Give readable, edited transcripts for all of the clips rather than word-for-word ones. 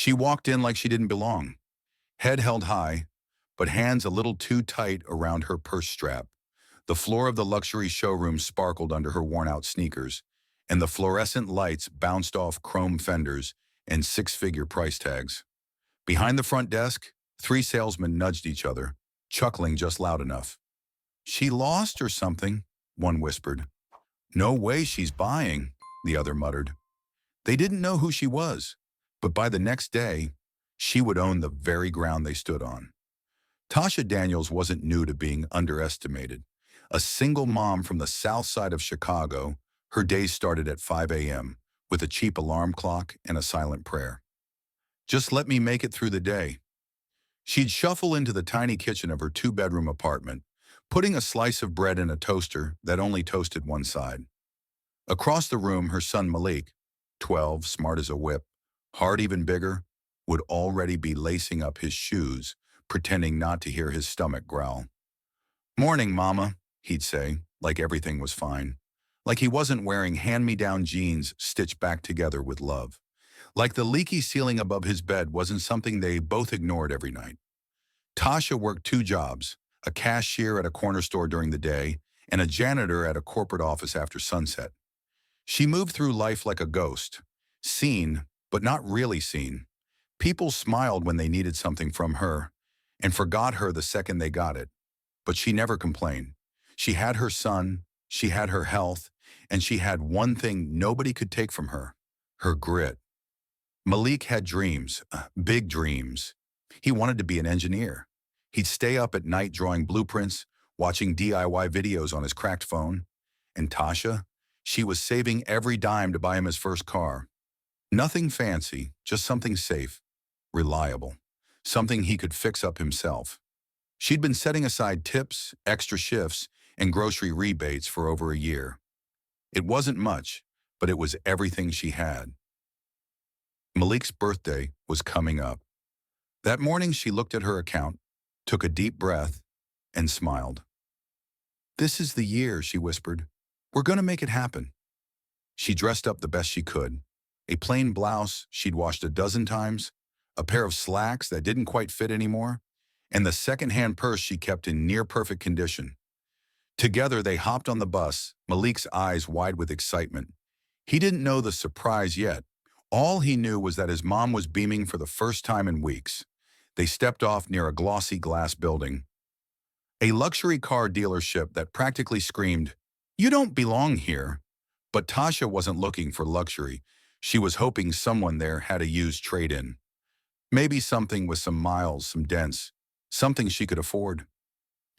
She walked in like she didn't belong, head held high, but hands a little too tight around her purse strap. The floor of the luxury showroom sparkled under her worn-out sneakers, and the fluorescent lights bounced off chrome fenders and six-figure price tags. Behind the front desk, three salesmen nudged each other, chuckling just loud enough. "She lost or something," one whispered. "No way she's buying," the other muttered. They didn't know who she was, but by the next day, she would own the very ground they stood on. Tasha Daniels wasn't new to being underestimated. A single mom from the south side of Chicago, her days started at 5 a.m. with a cheap alarm clock and a silent prayer. "Just let me make it through the day." She'd shuffle into the tiny kitchen of her two-bedroom apartment, putting a slice of bread in a toaster that only toasted one side. Across the room, her son Malik, 12, smart as a whip, heart even bigger, would already be lacing up his shoes, pretending not to hear his stomach growl. "Morning, Mama," he'd say, like everything was fine. Like he wasn't wearing hand-me-down jeans stitched back together with love. Like the leaky ceiling above his bed wasn't something they both ignored every night. Tasha worked two jobs, a cashier at a corner store during the day and a janitor at a corporate office after sunset. She moved through life like a ghost, seen, but not really seen. People smiled when they needed something from her and forgot her the second they got it. But she never complained. She had her son, she had her health, and she had one thing nobody could take from her: her grit. Malik had dreams, big dreams. He wanted to be an engineer. He'd stay up at night drawing blueprints, watching DIY videos on his cracked phone. And Tasha, she was saving every dime to buy him his first car. Nothing fancy, just something safe, reliable, something he could fix up himself. She'd been setting aside tips, extra shifts, and grocery rebates for over a year. It wasn't much, but it was everything she had. Malik's birthday was coming up. That morning she looked at her account, took a deep breath, and smiled. "This is the year," she whispered. "We're going to make it happen." She dressed up the best she could. A plain blouse she'd washed a dozen times, a pair of slacks that didn't quite fit anymore, and the second-hand purse she kept in near-perfect condition. Together they hopped on the bus, Malik's eyes wide with excitement. He didn't know the surprise yet. All he knew was that his mom was beaming for the first time in weeks. They stepped off near a glossy glass building, a luxury car dealership that practically screamed, "You don't belong here." But Tasha wasn't looking for luxury. She was hoping someone there had a used trade-in. Maybe something with some miles, some dents, something she could afford.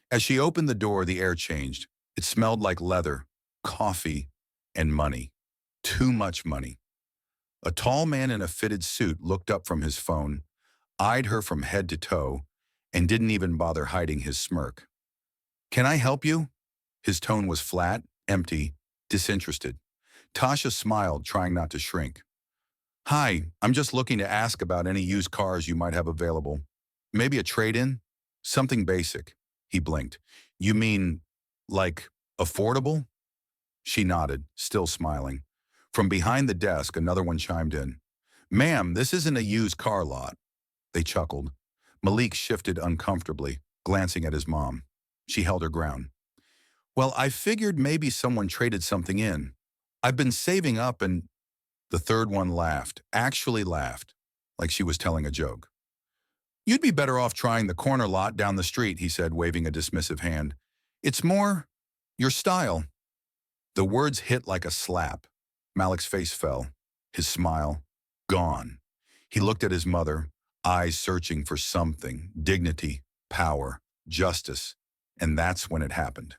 As she opened the door, the air changed. It smelled like leather, coffee, and money. Too much money. A tall man in a fitted suit looked up from his phone, eyed her from head to toe, and didn't even bother hiding his smirk. "Can I help you?" His tone was flat, empty, disinterested. Tasha smiled, trying not to shrink. "Hi, I'm just looking to ask about any used cars you might have available. Maybe a trade-in? Something basic." He blinked. "You mean, like, affordable?" She nodded, still smiling. From behind the desk, another one chimed in. "Ma'am, this isn't a used car lot." They chuckled. Malik shifted uncomfortably, glancing at his mom. She held her ground. "Well, I figured maybe someone traded something in. I've been saving up and—" The third one laughed, actually laughed, like she was telling a joke. "You'd be better off trying the corner lot down the street," he said, waving a dismissive hand. "It's more your style." The words hit like a slap. Malik's face fell, his smile gone. He looked at his mother, eyes searching for something, dignity, power, justice, and that's when it happened.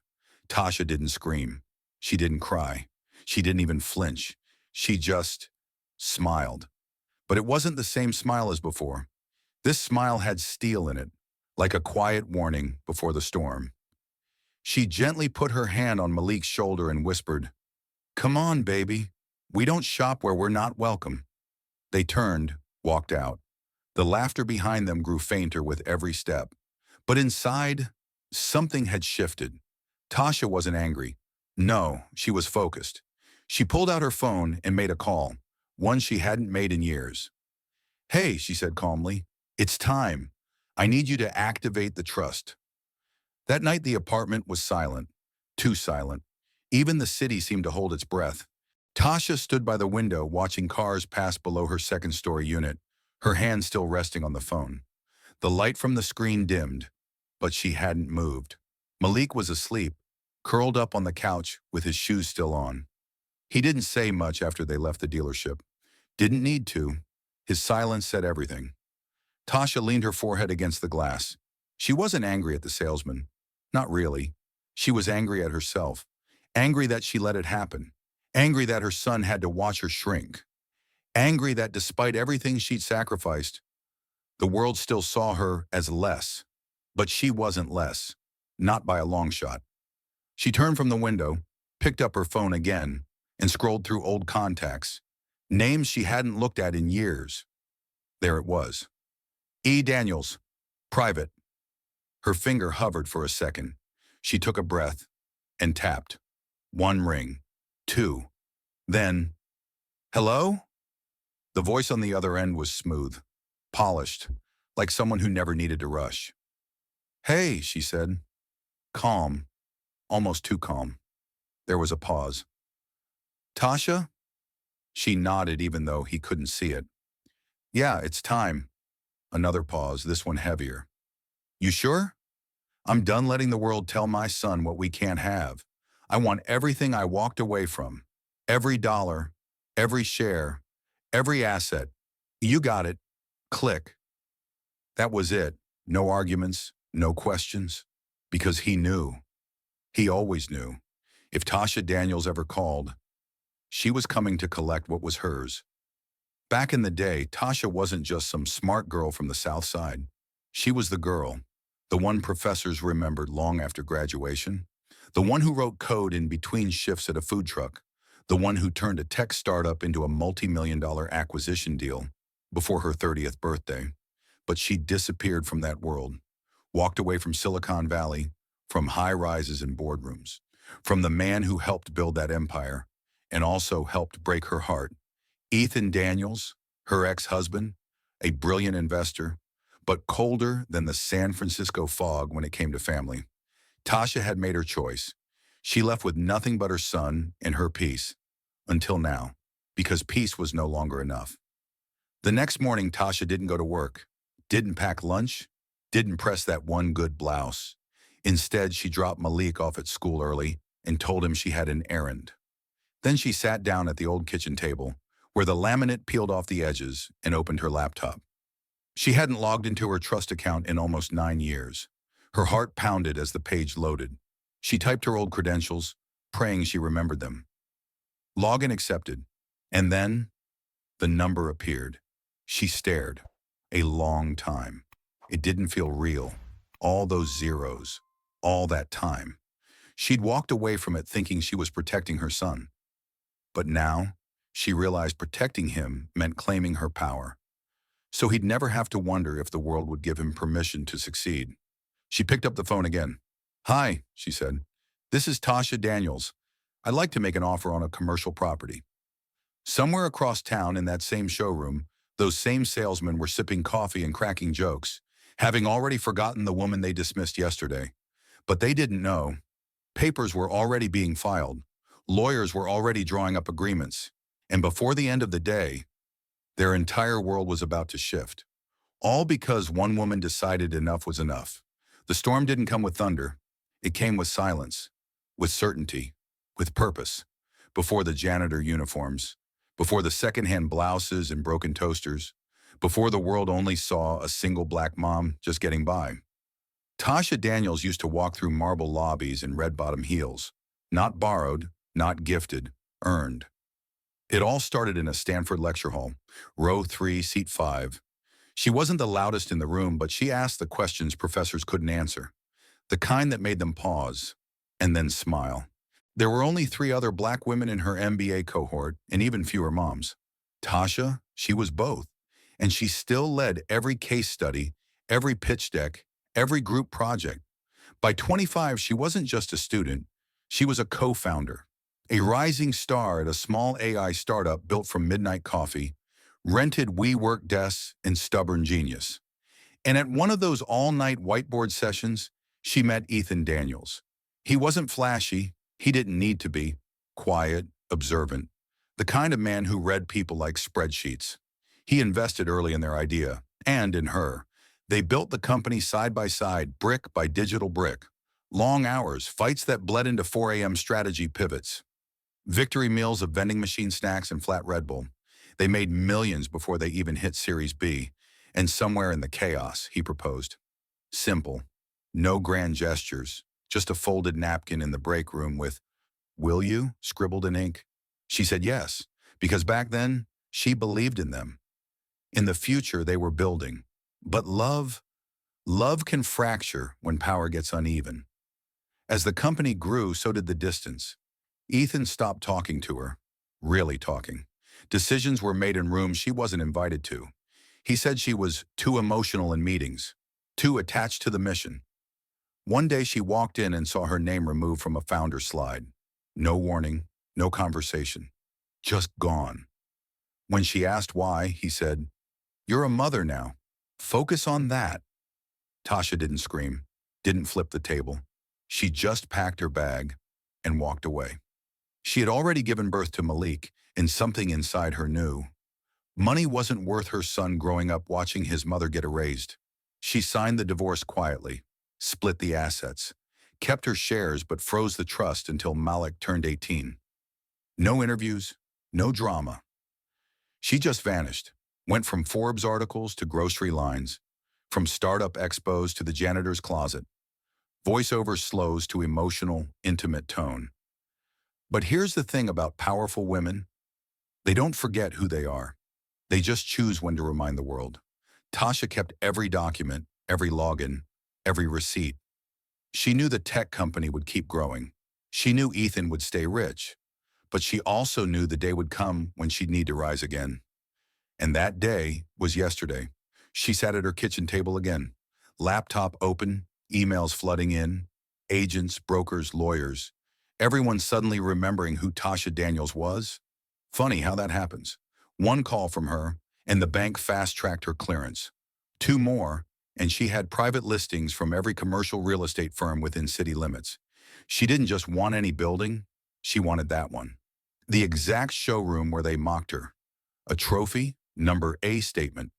Tasha didn't scream. She didn't cry. She didn't even flinch. She just smiled. But it wasn't the same smile as before. This smile had steel in it, like a quiet warning before the storm. She gently put her hand on Malik's shoulder and whispered, "Come on, baby. We don't shop where we're not welcome." They turned, walked out. The laughter behind them grew fainter with every step. But inside, something had shifted. Tasha wasn't angry. No, she was focused. She pulled out her phone and made a call, one she hadn't made in years. Hey, she said calmly, it's time. I need you to activate the trust. That night the apartment was silent, too silent. Even the city seemed to hold its breath. Tasha stood by the window watching cars pass below her second-story unit, her hand still resting on the phone. The light from the screen dimmed, but she hadn't moved. Malik was asleep, curled up on the couch with his shoes still on. He didn't say much after they left the dealership. Didn't need to. His silence said everything. Tasha leaned her forehead against the glass. She wasn't angry at the salesman. Not really. She was angry at herself. Angry that she let it happen. Angry that her son had to watch her shrink. Angry that despite everything she'd sacrificed, the world still saw her as less. But she wasn't less. Not by a long shot. She turned from the window, picked up her phone again, and scrolled through old contacts. Names she hadn't looked at in years. There it was. E. Daniels, private. Her finger hovered for a second. She took a breath and tapped. One ring. Two. Then, hello? The voice on the other end was smooth, polished, like someone who never needed to rush. Hey, she said. Calm, almost too calm. There was a pause. Tasha? She nodded even though he couldn't see it. Yeah, it's time. Another pause, this one heavier. You sure? I'm done letting the world tell my son what we can't have. I want everything I walked away from. Every dollar, every share, every asset. You got it. Click. That was it. No arguments, no questions. Because he knew. He always knew. If Tasha Daniels ever called, she was coming to collect what was hers. Back in the day, Tasha wasn't just some smart girl from the South Side. She was the girl, the one professors remembered long after graduation, the one who wrote code in between shifts at a food truck, the one who turned a tech startup into a multi-million-dollar acquisition deal before her 30th birthday. But she disappeared from that world, walked away from Silicon Valley, from high rises and boardrooms, from the man who helped build that empire and also helped break her heart. Ethan Daniels, her ex-husband, a brilliant investor, but colder than the San Francisco fog when it came to family. Tasha had made her choice. She left with nothing but her son and her peace, until now, because peace was no longer enough. The next morning, Tasha didn't go to work, didn't pack lunch, didn't press that one good blouse. Instead, she dropped Malik off at school early and told him she had an errand. Then she sat down at the old kitchen table, where the laminate peeled off the edges, and opened her laptop. She hadn't logged into her trust account in almost 9 years. Her heart pounded as the page loaded. She typed her old credentials, praying she remembered them. Login accepted. And then, the number appeared. She stared. A long time. It didn't feel real. All those zeros. All that time. She'd walked away from it thinking she was protecting her son. But now, she realized protecting him meant claiming her power. So he'd never have to wonder if the world would give him permission to succeed. She picked up the phone again. Hi, she said. This is Tasha Daniels. I'd like to make an offer on a commercial property. Somewhere across town in that same showroom, those same salesmen were sipping coffee and cracking jokes, having already forgotten the woman they dismissed yesterday. But they didn't know. Papers were already being filed. Lawyers were already drawing up agreements. And before the end of the day, their entire world was about to shift. All because one woman decided enough was enough. The storm didn't come with thunder. It came with silence, with certainty, with purpose. Before the janitor uniforms, before the secondhand blouses and broken toasters, before the world only saw a single black mom just getting by. Tasha Daniels used to walk through marble lobbies in red-bottom heels. Not borrowed, not gifted, earned. It all started in a Stanford lecture hall, row 3, seat 5. She wasn't the loudest in the room, but she asked the questions professors couldn't answer, the kind that made them pause and then smile. There were only 3 other black women in her MBA cohort and even fewer moms. Tasha, she was both, and she still led every case study, every pitch deck, every group project. By 25, she wasn't just a student, she was a co-founder. A rising star at a small AI startup built from midnight coffee, rented WeWork desks, and stubborn genius. And at one of those all-night whiteboard sessions, she met Ethan Daniels. He wasn't flashy, he didn't need to be, quiet, observant, the kind of man who read people like spreadsheets. He invested early in their idea, and in her. They built the company side by side, brick by digital brick. Long hours, fights that bled into 4 a.m. strategy pivots. Victory meals of vending machine snacks and flat Red Bull. They made millions before they even hit Series B. And somewhere in the chaos, he proposed. Simple. No grand gestures. Just a folded napkin in the break room with, "Will you?" scribbled in ink. She said yes, because back then, she believed in them. In the future, they were building. But love can fracture when power gets uneven. As the company grew, so did the distance. Ethan stopped talking to her. Really talking. Decisions were made in rooms she wasn't invited to. He said she was too emotional in meetings, too attached to the mission. One day she walked in and saw her name removed from a founder slide. No warning, no conversation. Just gone. When she asked why, he said, "You're a mother now. Focus on that." Tasha didn't scream, didn't flip the table. She just packed her bag and walked away. She had already given birth to Malik, and something inside her knew. Money wasn't worth her son growing up watching his mother get erased. She signed the divorce quietly, split the assets, kept her shares but froze the trust until Malik turned 18. No interviews, no drama. She just vanished, went from Forbes articles to grocery lines, from startup expos to the janitor's closet, voiceover slows to emotional, intimate tone. But here's the thing about powerful women. They don't forget who they are. They just choose when to remind the world. Tasha kept every document, every login, every receipt. She knew the tech company would keep growing. She knew Ethan would stay rich. But she also knew the day would come when she'd need to rise again. And that day was yesterday. She sat at her kitchen table again. Laptop open, emails flooding in, agents, brokers, lawyers. Everyone suddenly remembering who Tasha Daniels was. Funny how that happens. One call from her, and the bank fast-tracked her clearance. Two more, and she had private listings from every commercial real estate firm within city limits. She didn't just want any building, she wanted that one. The exact showroom where they mocked her. A trophy, number A statement.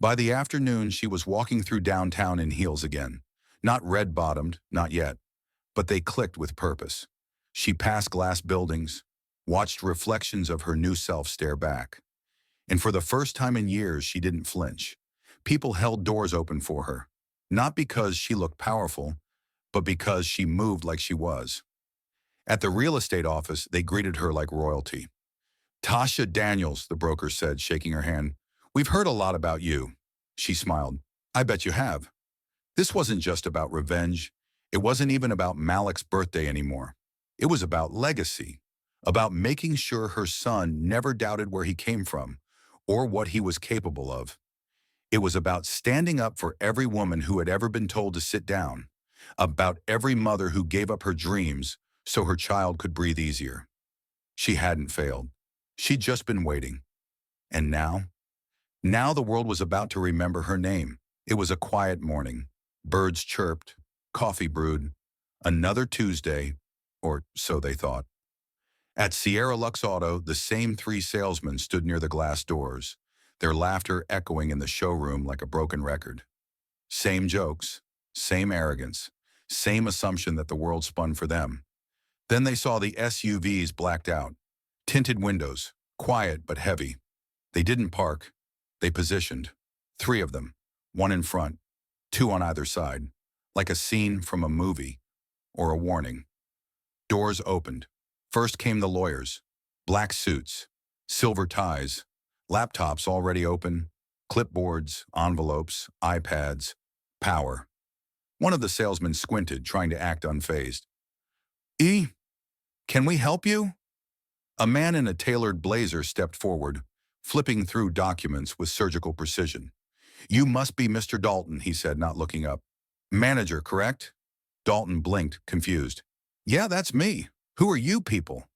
By the afternoon, she was walking through downtown in heels again. Not red-bottomed, not yet, but they clicked with purpose. She passed glass buildings, watched reflections of her new self stare back. And for the first time in years, she didn't flinch. People held doors open for her, not because she looked powerful, but because she moved like she was. At the real estate office, they greeted her like royalty. "Tasha Daniels," the broker said, shaking her hand. "We've heard a lot about you." She smiled. "I bet you have." This wasn't just about revenge. It wasn't even about Malik's birthday anymore. It was about legacy, about making sure her son never doubted where he came from or what he was capable of. It was about standing up for every woman who had ever been told to sit down, about every mother who gave up her dreams so her child could breathe easier. She hadn't failed. She'd just been waiting. And now the world was about to remember her name. It was a quiet morning. Birds chirped, coffee brewed. Another Tuesday, or so they thought. At Sierra Lux Auto, the same three salesmen stood near the glass doors, their laughter echoing in the showroom like a broken record. Same jokes, same arrogance, same assumption that the world spun for them. Then they saw the SUVs blacked out, tinted windows, quiet but heavy. They didn't park. They positioned. 3 of them, 1 in front, 2 on either side, like a scene from a movie or a warning. Doors opened. First came the lawyers, black suits, silver ties, laptops already open, clipboards, envelopes, iPads, power. One of the salesmen squinted, trying to act unfazed. Can we help you?" A man in a tailored blazer stepped forward, flipping through documents with surgical precision. "You must be Mr. Dalton," he said, not looking up. "Manager, correct?" Dalton blinked, confused. "Yeah, that's me. Who are you people?"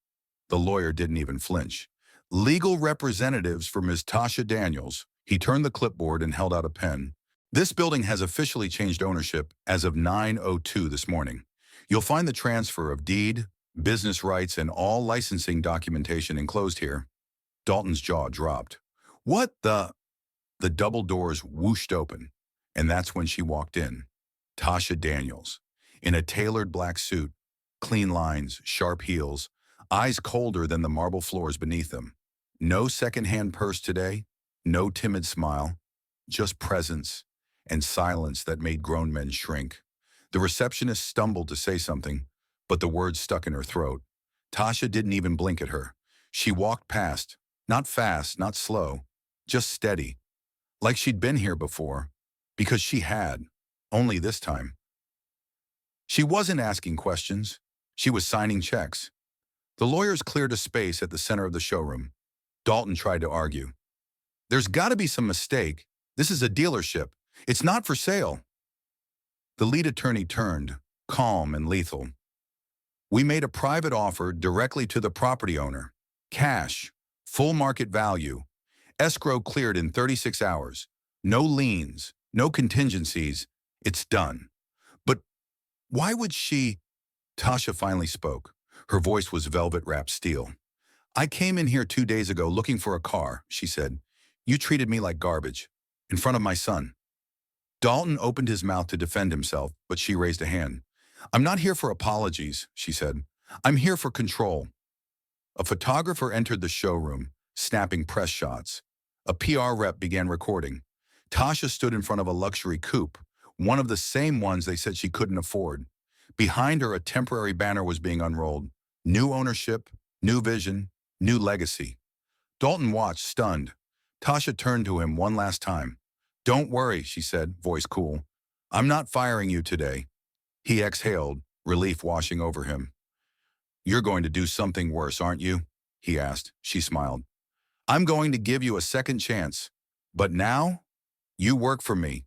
The lawyer didn't even flinch. Legal representatives for Ms. Tasha Daniels. He turned the clipboard and held out a pen. This building has officially changed ownership as of 9:02 this morning. You'll find the transfer of deed, business rights, and all licensing documentation enclosed here. Dalton's jaw dropped. What the? The double doors whooshed open, and that's when she walked in. Tasha Daniels, in a tailored black suit, clean lines, sharp heels, eyes colder than the marble floors beneath them. No second-hand purse today, no timid smile, just presence and silence that made grown men shrink. The receptionist stumbled to say something, but the words stuck in her throat. Tasha didn't even blink at her. She walked past, not fast, not slow, just steady, like she'd been here before, because she had, only this time. She wasn't asking questions. She was signing checks. The lawyers cleared a space at the center of the showroom. Dalton tried to argue. There's got to be some mistake. This is a dealership. It's not for sale. The lead attorney turned, calm and lethal. We made a private offer directly to the property owner. Cash, full market value. Escrow cleared in 36 hours. No liens, no contingencies. It's done. But why would she? Tasha finally spoke. Her voice was velvet-wrapped steel. I came in here 2 days ago looking for a car, she said. You treated me like garbage, in front of my son. Dalton opened his mouth to defend himself, but she raised a hand. I'm not here for apologies, she said. I'm here for control. A photographer entered the showroom, snapping press shots. A PR rep began recording. Tasha stood in front of a luxury coupe, one of the same ones they said she couldn't afford. Behind her, a temporary banner was being unrolled. New ownership, new vision, new legacy. Dalton watched, stunned. Tasha turned to him one last time. Don't worry, she said, voice cool. I'm not firing you today. He exhaled, relief washing over him. You're going to do something worse, aren't you? He asked. She smiled. I'm going to give you a second chance. But now, you work for me.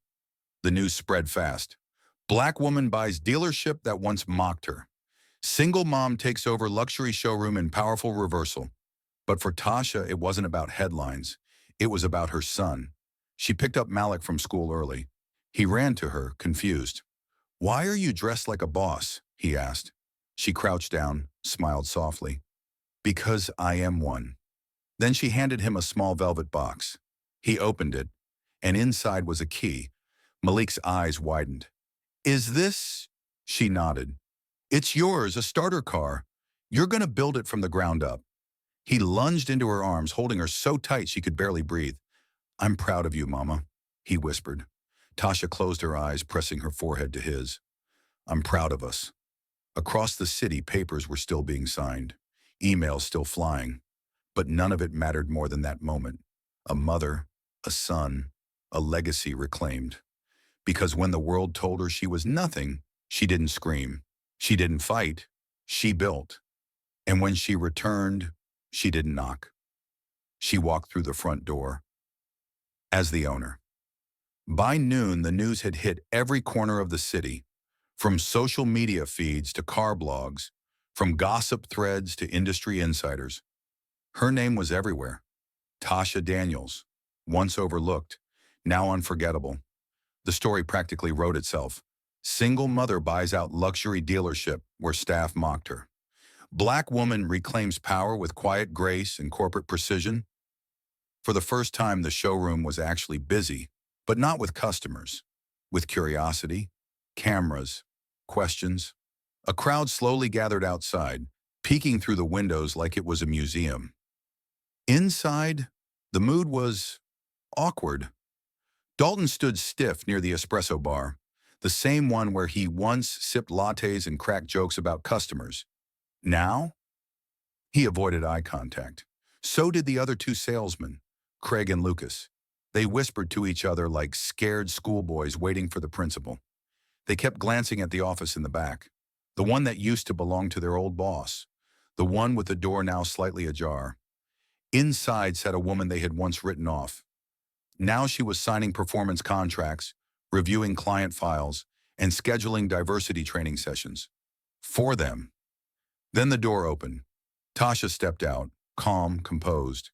The news spread fast. Black woman buys dealership that once mocked her. Single mom takes over luxury showroom in powerful reversal. But for Tasha, it wasn't about headlines. It was about her son. She picked up Malik from school early. He ran to her, confused. Why are you dressed like a boss? He asked. She crouched down, smiled softly. Because I am one. Then she handed him a small velvet box. He opened it, and inside was a key. Malik's eyes widened. Is this? She nodded. It's yours, a starter car. You're going to build it from the ground up. He lunged into her arms, holding her so tight she could barely breathe. I'm proud of you, Mama, he whispered. Tasha closed her eyes, pressing her forehead to his. I'm proud of us. Across the city, papers were still being signed, emails still flying, but none of it mattered more than that moment. A mother, a son, a legacy reclaimed. Because when the world told her she was nothing, she didn't scream. She didn't fight. She built. And when she returned, she didn't knock. She walked through the front door as the owner. By noon, the news had hit every corner of the city, from social media feeds to car blogs, from gossip threads to industry insiders. Her name was everywhere. Tasha Daniels, once overlooked, now unforgettable. The story practically wrote itself. Single mother buys out luxury dealership where staff mocked her. Black woman reclaims power with quiet grace and corporate precision. For the first time, the showroom was actually busy, but not with customers, with curiosity, cameras, questions. A crowd slowly gathered outside, peeking through the windows like it was a museum. Inside, the mood was awkward. Dalton stood stiff near the espresso bar, the same one where he once sipped lattes and cracked jokes about customers. Now, he avoided eye contact. So did the other two salesmen, Craig and Lucas. They whispered to each other like scared schoolboys waiting for the principal. They kept glancing at the office in the back, the one that used to belong to their old boss, the one with the door now slightly ajar. Inside sat a woman they had once written off. Now she was signing performance contracts, reviewing client files, and scheduling diversity training sessions. For them. Then the door opened. Tasha stepped out, calm, composed.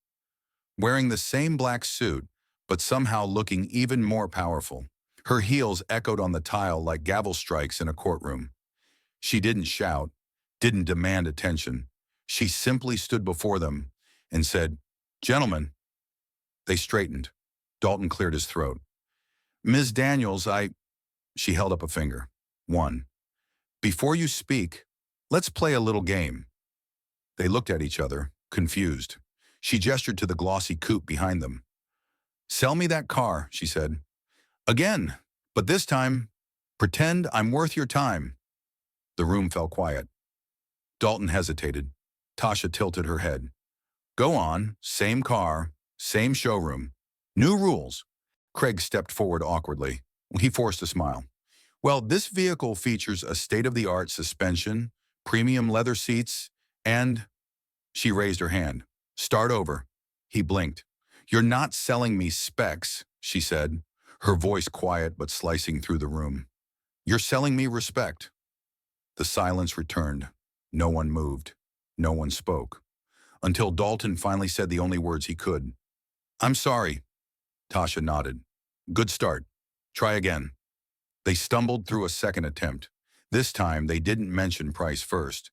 wearing the same black suit, but somehow looking even more powerful. Her heels echoed on the tile like gavel strikes in a courtroom. She didn't shout, didn't demand attention. She simply stood before them and said, "Gentlemen." They straightened. Dalton cleared his throat. "Ms. Daniels, She held up a finger. "One. Before you speak, let's play a little game." They looked at each other, confused. She gestured to the glossy coupe behind them. "Sell me that car," she said. "Again, but this time, pretend I'm worth your time." The room fell quiet. Dalton hesitated. Tasha tilted her head. "Go on, same car, same showroom. New rules." Craig stepped forward awkwardly. He forced a smile. "Well, this vehicle features a state-of-the-art suspension, premium leather seats, and—" She raised her hand. "Start over." He blinked. "You're not selling me specs," she said, her voice quiet but slicing through the room. "You're selling me respect." The silence returned. No one moved. No one spoke. Until Dalton finally said the only words he could. "I'm sorry." Tasha nodded. "Good start. Try again." They stumbled through a second attempt. This time, they didn't mention price first.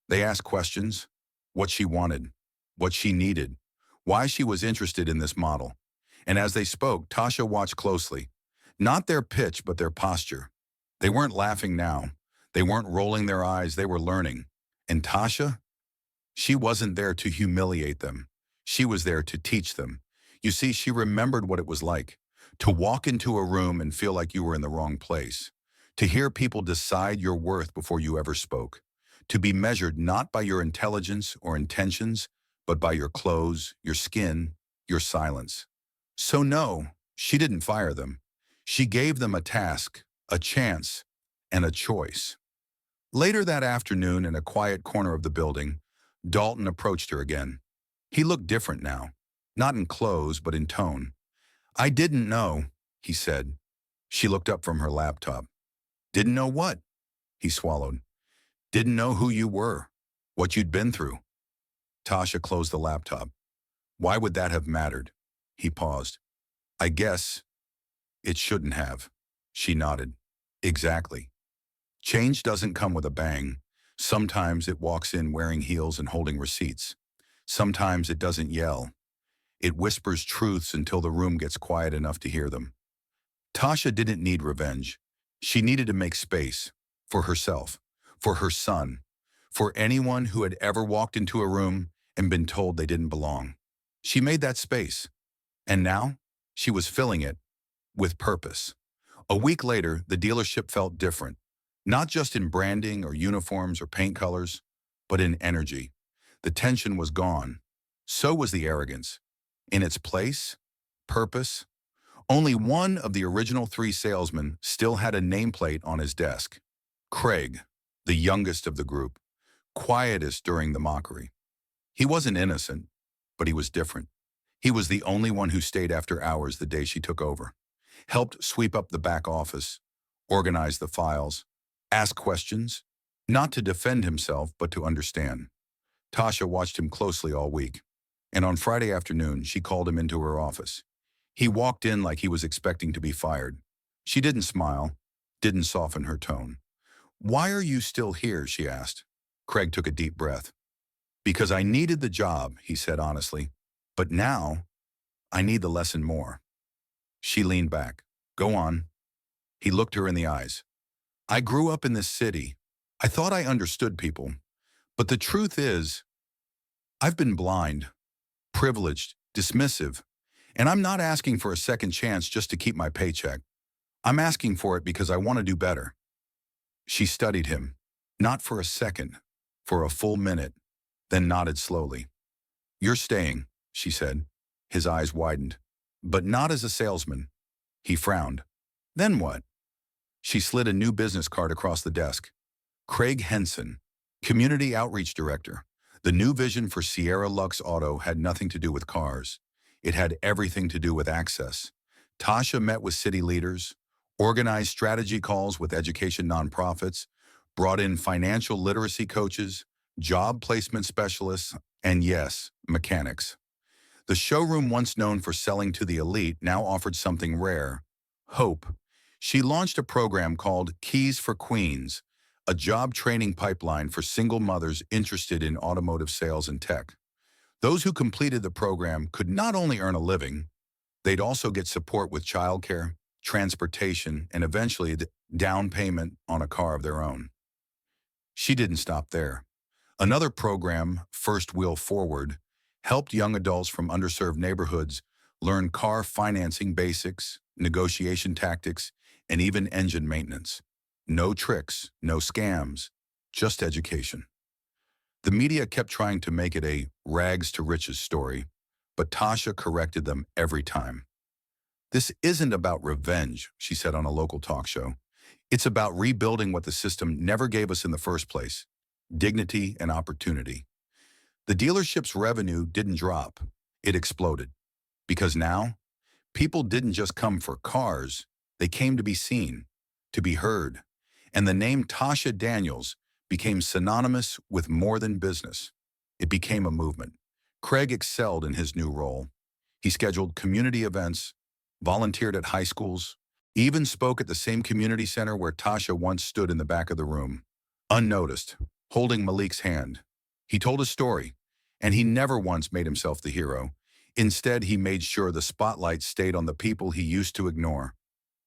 They asked questions: what she wanted, what she needed, why she was interested in this model. And as they spoke, Tasha watched closely. Not their pitch, but their posture. They weren't laughing now. They weren't rolling their eyes. They were learning. And Tasha? She wasn't there to humiliate them. She was there to teach them. You see, she remembered what it was like to walk into a room and feel like you were in the wrong place, to hear people decide your worth before you ever spoke, to be measured not by your intelligence or intentions, but by your clothes, your skin, your silence. So no, she didn't fire them. She gave them a task, a chance, and a choice. Later that afternoon, in a quiet corner of the building, Dalton approached her again. He looked different now, not in clothes, but in tone. "I didn't know," he said. She looked up from her laptop. "Didn't know what?" He swallowed. "Didn't know who you were, what you'd been through." Tasha closed the laptop. "Why would that have mattered?" He paused. "I guess it shouldn't have." She nodded. "Exactly. Change doesn't come with a bang. Sometimes it walks in wearing heels and holding receipts. Sometimes it doesn't yell. It whispers truths until the room gets quiet enough to hear them." Tasha didn't need revenge. She needed to make space for herself, for her son, for anyone who had ever walked into a room and been told they didn't belong. She made that space, and now she was filling it with purpose. A week later, the dealership felt different, not just in branding or uniforms or paint colors, but in energy. The tension was gone. So was the arrogance. In its place, purpose. Only one of the original three salesmen still had a nameplate on his desk. Craig, the youngest of the group, quietest during the mockery. He wasn't innocent, but he was different. He was the only one who stayed after hours the day she took over, helped sweep up the back office, organize the files, ask questions, not to defend himself, but to understand. Tasha watched him closely all week, and on Friday afternoon, she called him into her office. He walked in like he was expecting to be fired. She didn't smile, didn't soften her tone. "Why are you still here?" she asked. Craig took a deep breath. "Because I needed the job," he said honestly. "But now, I need the lesson more." She leaned back. "Go on." He looked her in the eyes. "I grew up in this city. I thought I understood people. But the truth is, I've been blind, privileged, dismissive, and I'm not asking for a second chance just to keep my paycheck. I'm asking for it because I want to do better." She studied him, not for a second, for a full minute, then nodded slowly. "You're staying," she said. His eyes widened. "But not as a salesman." He frowned. "Then what?" She slid a new business card across the desk. Craig Henson, Community Outreach Director. The new vision for Sierra Lux Auto had nothing to do with cars. It had everything to do with access. Tasha met with city leaders, organized strategy calls with education nonprofits, brought in financial literacy coaches, job placement specialists, and yes, mechanics. The showroom, once known for selling to the elite, now offered something rare: hope. She launched a program called Keys for Queens, a job training pipeline for single mothers interested in automotive sales and tech. Those who completed the program could not only earn a living, they'd also get support with childcare, transportation, and eventually the down payment on a car of their own. She didn't stop there. Another program, First Wheel Forward, helped young adults from underserved neighborhoods learn car financing basics, negotiation tactics, and even engine maintenance. No tricks, no scams, just education. The media kept trying to make it a rags to riches story, but Tasha corrected them every time. "This isn't about revenge," she said on a local talk show. "It's about rebuilding what the system never gave us in the first place: dignity and opportunity." The dealership's revenue didn't drop, it exploded. Because now, people didn't just come for cars, they came to be seen, to be heard. And the name Tasha Daniels became synonymous with more than business. It became a movement. Craig excelled in his new role. He scheduled community events, volunteered at high schools, even spoke at the same community center where Tasha once stood in the back of the room, unnoticed, holding Malik's hand. He told a story, and he never once made himself the hero. Instead, he made sure the spotlight stayed on the people he used to ignore.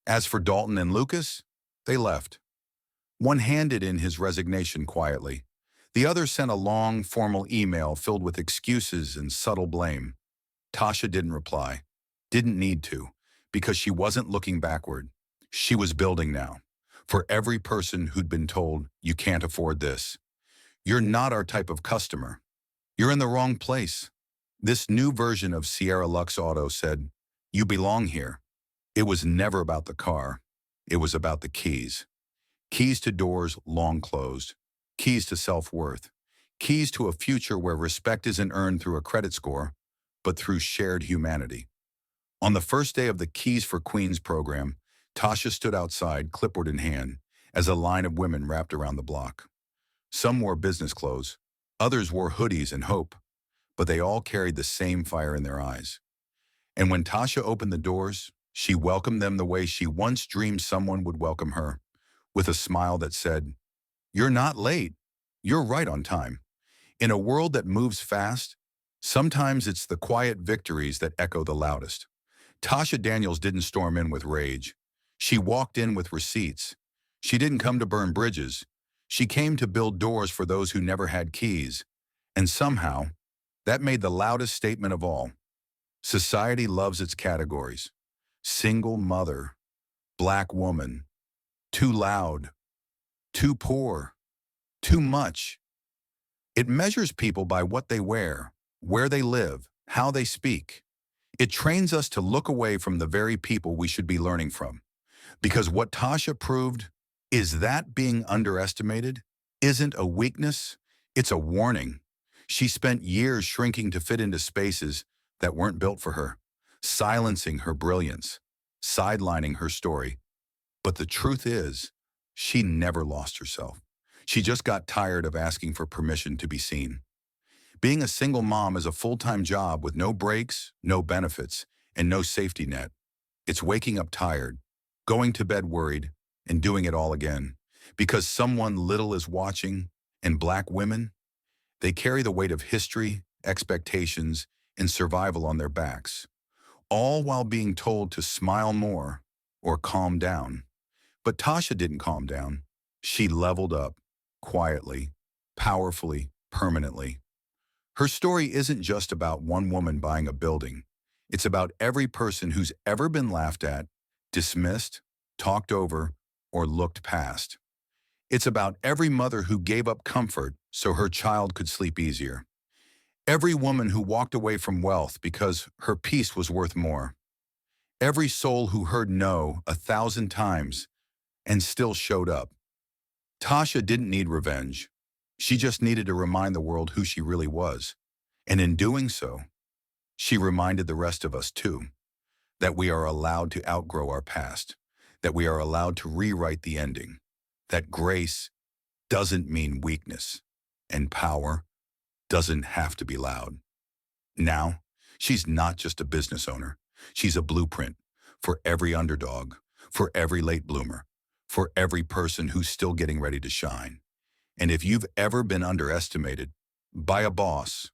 As for Dalton and Lucas, they left. One handed in his resignation quietly. The other sent a long, formal email filled with excuses and subtle blame. Tasha didn't reply, didn't need to, because she wasn't looking backward. She was building now. For every person who'd been told, "You can't afford this. You're not our type of customer. You're in the wrong place." This new version of Sierra Lux Auto said, "You belong here." It was never about the car. It was about the keys. Keys to doors long closed. Keys to self-worth. Keys to a future where respect isn't earned through a credit score, but through shared humanity. On the first day of the Keys for Queens program, Tasha stood outside, clipboard in hand, as a line of women wrapped around the block. Some wore business clothes. Others wore hoodies and hope, but they all carried the same fire in their eyes. And when Tasha opened the doors, she welcomed them the way she once dreamed someone would welcome her, with a smile that said, "You're not late. You're right on time." In a world that moves fast, sometimes it's the quiet victories that echo the loudest. Tasha Daniels didn't storm in with rage. She walked in with receipts. She didn't come to burn bridges. She came to build doors for those who never had keys. And somehow, that made the loudest statement of all. Society loves its categories: single mother, black woman, too loud, too poor, too much. It measures people by what they wear, where they live, how they speak. It trains us to look away from the very people we should be learning from. Because what Tasha proved is that being underestimated isn't a weakness, it's a warning. She spent years shrinking to fit into spaces that weren't built for her, silencing her brilliance, sidelining her story. But the truth is, she never lost herself. She just got tired of asking for permission to be seen. Being a single mom is a full-time job with no breaks, no benefits, and no safety net. It's waking up tired, going to bed worried, and doing it all again. Because someone little is watching, and black women, they carry the weight of history, expectations, and survival on their backs, all while being told to smile more or calm down. But Tasha didn't calm down. She leveled up, quietly, powerfully, permanently. Her story isn't just about one woman buying a building. It's about every person who's ever been laughed at, dismissed, talked over, or looked past. It's about every mother who gave up comfort so her child could sleep easier. Every woman who walked away from wealth because her peace was worth more. Every soul who heard no 1,000 times and still showed up. Tasha didn't need revenge. She just needed to remind the world who she really was. And in doing so, she reminded the rest of us too, that we are allowed to outgrow our past, that we are allowed to rewrite the ending, that grace doesn't mean weakness, and power doesn't have to be loud. Now, She's not just a business owner. She's a blueprint for every underdog, for every late bloomer, for every person who's still getting ready to shine. And if you've ever been underestimated by a boss,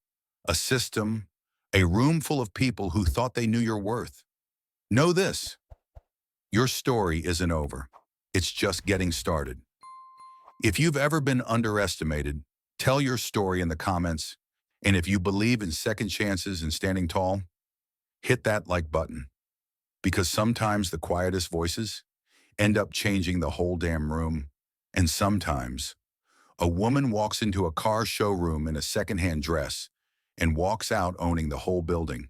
a system, a room full of people who thought they knew your worth, know this: your story isn't over. It's just getting started. If you've ever been underestimated, tell your story in the comments. And if you believe in second chances and standing tall, hit that like button. Because sometimes the quietest voices end up changing the whole damn room. And sometimes a woman walks into a car showroom in a secondhand dress and walks out owning the whole building.